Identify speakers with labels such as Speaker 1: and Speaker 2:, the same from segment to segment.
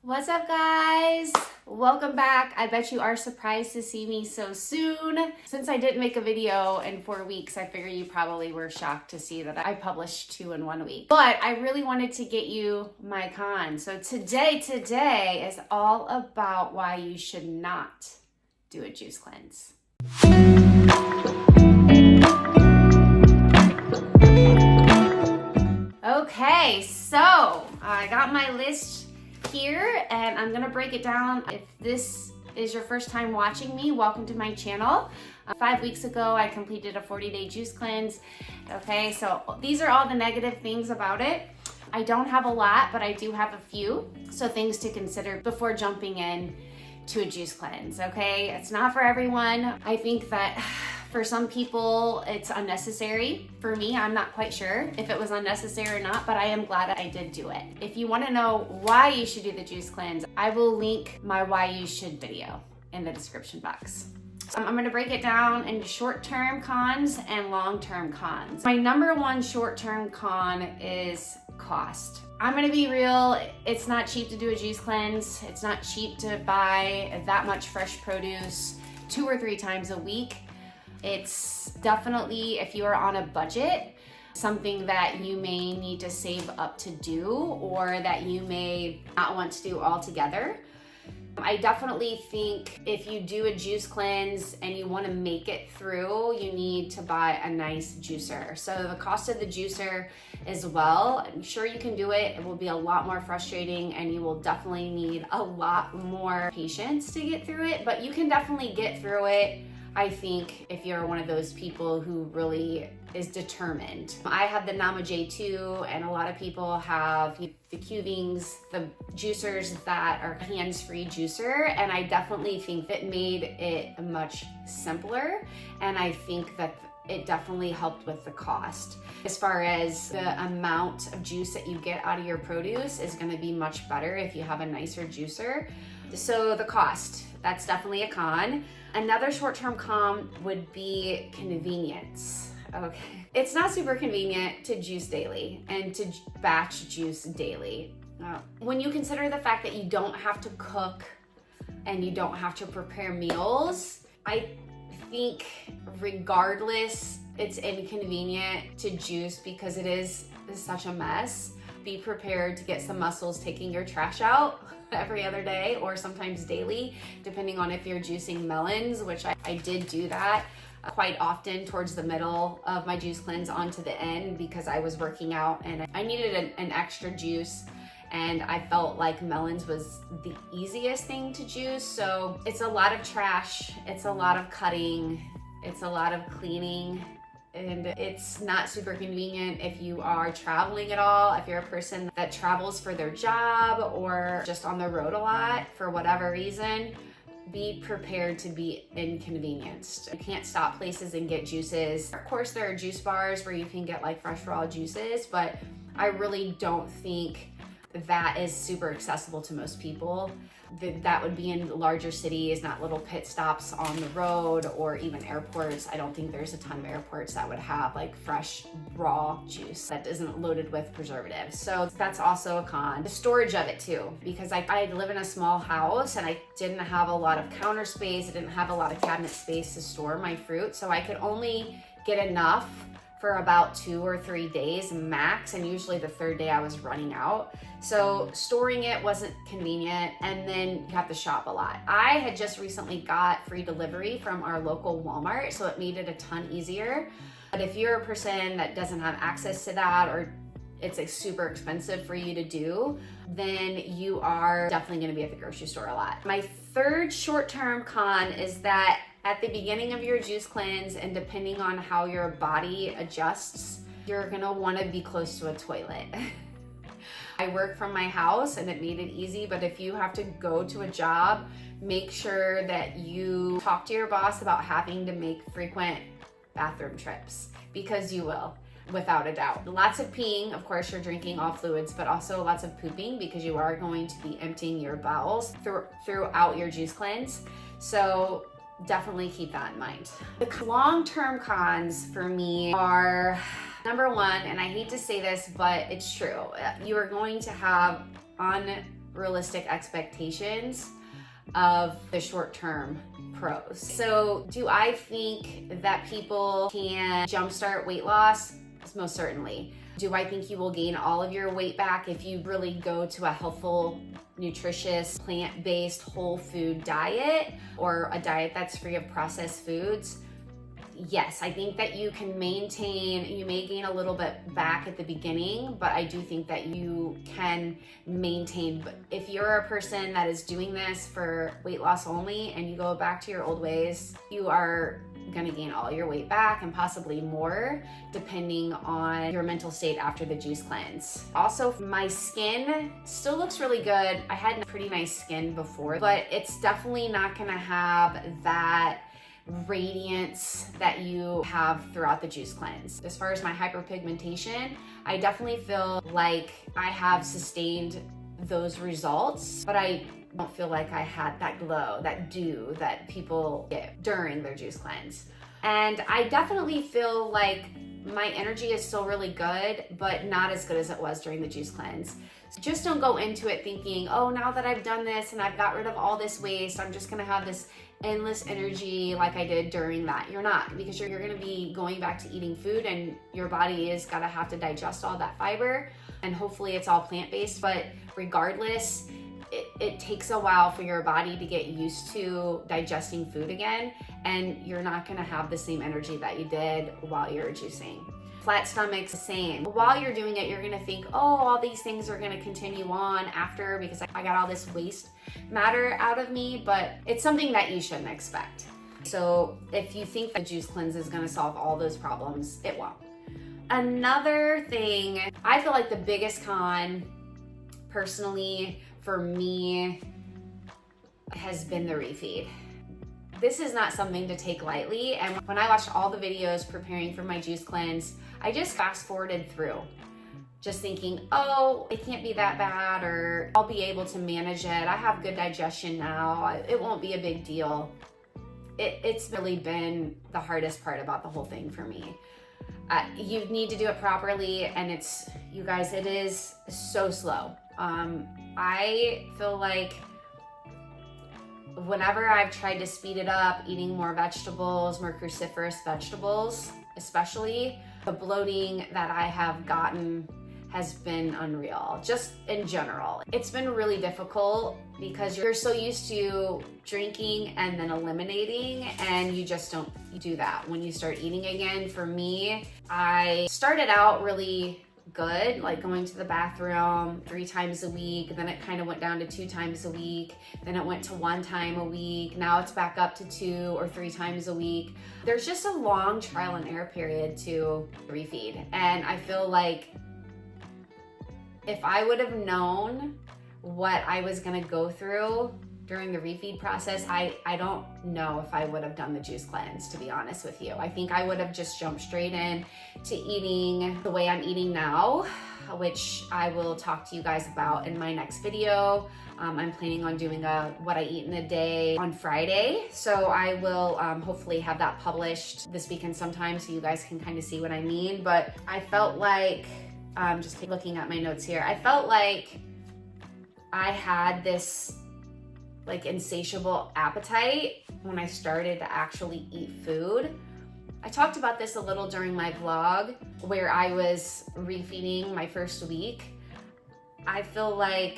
Speaker 1: What's up, guys? Welcome back. I bet you are surprised to see me so soon. Since I didn't make a video in 4 weeks, I figure you probably were shocked to see that I published 2 in 1 week. But I really wanted to get you my con. So today is all about why you should not do a juice cleanse. Okay, so I got my list here and I'm gonna break it down. If this is your first time watching me, welcome to my channel. 5 weeks ago, I completed a 40-day juice cleanse. Okay, so these are all the negative things about it. I don't have a lot, but I do have a few. So things to consider before jumping in to a juice cleanse, okay? It's not for everyone. I think that for some people, it's unnecessary. For me, I'm not quite sure if it was unnecessary or not, but I am glad I did do it. If you wanna know why you should do the juice cleanse, I will link my why you should video in the description box. So I'm gonna break it down into short-term cons and long-term cons. My number one short-term con is cost. I'm gonna be real, it's not cheap to do a juice cleanse. It's not cheap to buy that much fresh produce 2 or 3 times a week. It's definitely, if you are on a budget, something that you may need to save up to do or that you may not want to do altogether. I definitely think if you do a juice cleanse and you want to make it through, you need to buy a nice juicer. So the cost of the juicer as well, I'm sure you can do it. It will be a lot more frustrating and you will definitely need a lot more patience to get through it, but you can definitely get through it. I think if you're one of those people who really is determined. I have the Nama J2 and a lot of people have the Cuvings, the juicers that are hands-free juicer, and I definitely think it made it much simpler, and I think that it definitely helped with the cost. As far as the amount of juice that you get out of your produce is gonna be much better if you have a nicer juicer. So the cost, that's definitely a con. Another short-term con would be convenience. Okay, it's not super convenient to juice daily and to batch juice daily. When you consider the fact that you don't have to cook and you don't have to prepare meals, I think regardless, it's inconvenient to juice because it is such a mess. Be prepared to get some muscles taking your trash out every other day or sometimes daily, depending on if you're juicing melons, which I did do that quite often towards the middle of my juice cleanse onto the end because I was working out and I needed an extra juice, and I felt like melons was the easiest thing to juice. So it's a lot of trash, it's a lot of cutting, it's a lot of cleaning, and it's not super convenient if you are traveling at all, if you're a person that travels for their job or just on the road a lot for whatever reason. Be prepared to be inconvenienced. You can't stop places and get juices. Of course, there are juice bars where you can get like fresh raw juices, but I really don't think that is super accessible to most people. That would be in larger cities, not little pit stops on the road or even airports. I don't think there's a ton of airports that would have like fresh raw juice that isn't loaded with preservatives. So that's also a con. The storage of it too, because I live in a small house and I didn't have a lot of counter space. I didn't have a lot of cabinet space to store my fruit. So I could only get enough for about 2 or 3 days max, and usually the 3rd day I was running out. So storing it wasn't convenient, and then you have to shop a lot. I had just recently got free delivery from our local Walmart, so it made it a ton easier. But if you're a person that doesn't have access to that, or it's like super expensive for you to do, then you are definitely gonna be at the grocery store a lot. My third short-term con is that at the beginning of your juice cleanse, and depending on how your body adjusts, you're gonna wanna be close to a toilet. I work from my house and it made it easy, but if you have to go to a job, make sure that you talk to your boss about having to make frequent bathroom trips, because you will, without a doubt. Lots of peeing, of course you're drinking all fluids, but also lots of pooping because you are going to be emptying your bowels throughout your juice cleanse. So definitely keep that in mind. The long-term cons for me are, number one, and I hate to say this, but it's true, you are going to have realistic expectations of the short-term pros. So do I think that people can jumpstart weight loss? Most certainly. Do I think you will gain all of your weight back if you really go to a healthful, nutritious, plant-based, whole food diet, or a diet that's free of processed foods? Yes, I think that you can maintain, you may gain a little bit back at the beginning, but I do think that you can maintain. But if you're a person that is doing this for weight loss only and you go back to your old ways, you are gonna gain all your weight back and possibly more, depending on your mental state after the juice cleanse. Also, my skin still looks really good. I had pretty nice skin before, but it's definitely not gonna have that radiance that you have throughout the juice cleanse. As far as my hyperpigmentation, I definitely feel like I have sustained those results, but I don't feel like I had that glow, that dew that people get during their juice cleanse. And I definitely feel like my energy is still really good, but not as good as it was during the juice cleanse. So just don't go into it thinking, oh, now that I've done this and I've got rid of all this waste, I'm just gonna have this endless energy like I did during that. You're not, because you're gonna be going back to eating food and your body is gotta have to digest all that fiber, and hopefully it's all plant-based, but regardless, it takes a while for your body to get used to digesting food again, and you're not gonna have the same energy that you did while you're juicing. Flat stomach's the same. While you're doing it, you're gonna think, oh, all these things are gonna continue on after because I got all this waste matter out of me, but it's something that you shouldn't expect. So if you think the juice cleanse is gonna solve all those problems, it won't. Another thing, I feel like the biggest con, personally, for me, has been the refeed. This is not something to take lightly, and when I watched all the videos preparing for my juice cleanse, I just fast forwarded through, just thinking, oh, it can't be that bad, or I'll be able to manage it. I have good digestion now. It won't be a big deal. It's really been the hardest part about the whole thing for me. You need to do it properly, and you guys, it is so slow. I feel like whenever I've tried to speed it up, eating more vegetables, more cruciferous vegetables, especially, the bloating that I have gotten has been unreal, just in general. It's been really difficult because you're so used to drinking and then eliminating, and you just don't do that when you start eating again. For me, I started out really good, like going to the bathroom 3 times a week, then it kind of went down to 2 times a week, then it went to 1 time a week, now it's back up to 2 or 3 times a week. There's just a long trial and error period to refeed, and I feel like if I would have known what I was gonna go through during the refeed process, I don't know if I would have done the juice cleanse, to be honest with you. I think I would have just jumped straight in to eating the way I'm eating now, which I will talk to you guys about in my next video. I'm planning on doing a what I eat in a day on Friday. So I will hopefully have that published this weekend sometime so you guys can kind of see what I mean. But I felt like, just looking at my notes here, I felt like I had this like insatiable appetite when I started to actually eat food. I talked about this a little during my vlog where I was refeeding my first week. I feel like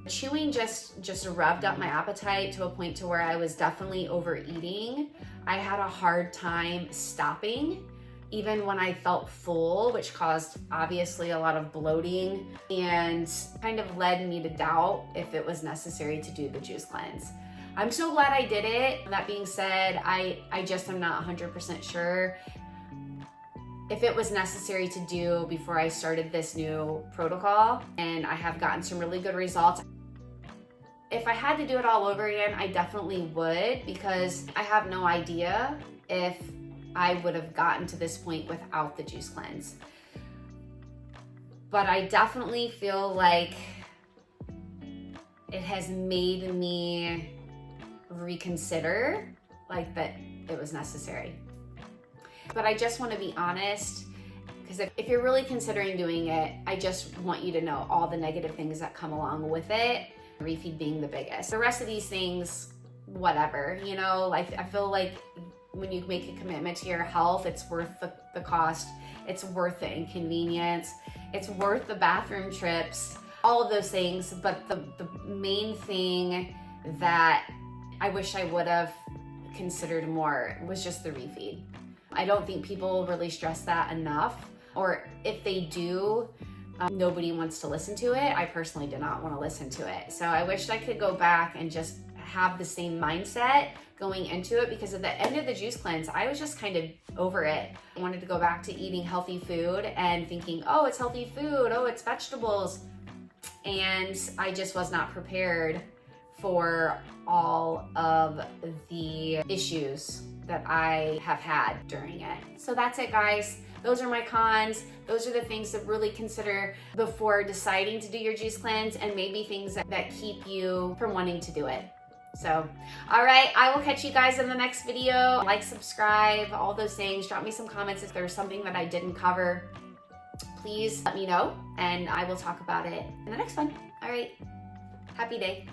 Speaker 1: chewing just revved up my appetite to a point to where I was definitely overeating. I had a hard time stopping even when I felt full, which caused obviously a lot of bloating and kind of led me to doubt if it was necessary to do the juice cleanse. I'm so glad I did it. That being said, I just am not 100% sure if it was necessary to do before I started this new protocol, and I have gotten some really good results. If I had to do it all over again, I definitely would, because I have no idea if I would have gotten to this point without the juice cleanse. But I definitely feel like it has made me reconsider like that it was necessary. But I just want to be honest, because if you're really considering doing it, I just want you to know all the negative things that come along with it. refeed being the biggest. The rest of these things, whatever, you know, I feel like when you make a commitment to your health, it's worth the cost. It's worth the inconvenience. It's worth the bathroom trips, all of those things. But the main thing that I wish I would have considered more was just the refeed. I don't think people really stress that enough, or if they do, nobody wants to listen to it. I personally did not want to listen to it. So I wish I could go back and just have the same mindset going into it, because at the end of the juice cleanse, I was just kind of over it. I wanted to go back to eating healthy food and thinking, oh, it's healthy food, oh, it's vegetables. And I just was not prepared for all of the issues that I have had during it. So that's it, guys. Those are my cons. Those are the things to really consider before deciding to do your juice cleanse, and maybe things that keep you from wanting to do it. So, all right, I will catch you guys in the next video. Like, subscribe, all those things. Drop me some comments if there's something that I didn't cover. Please let me know, and I will talk about it in the next one. All right, happy day.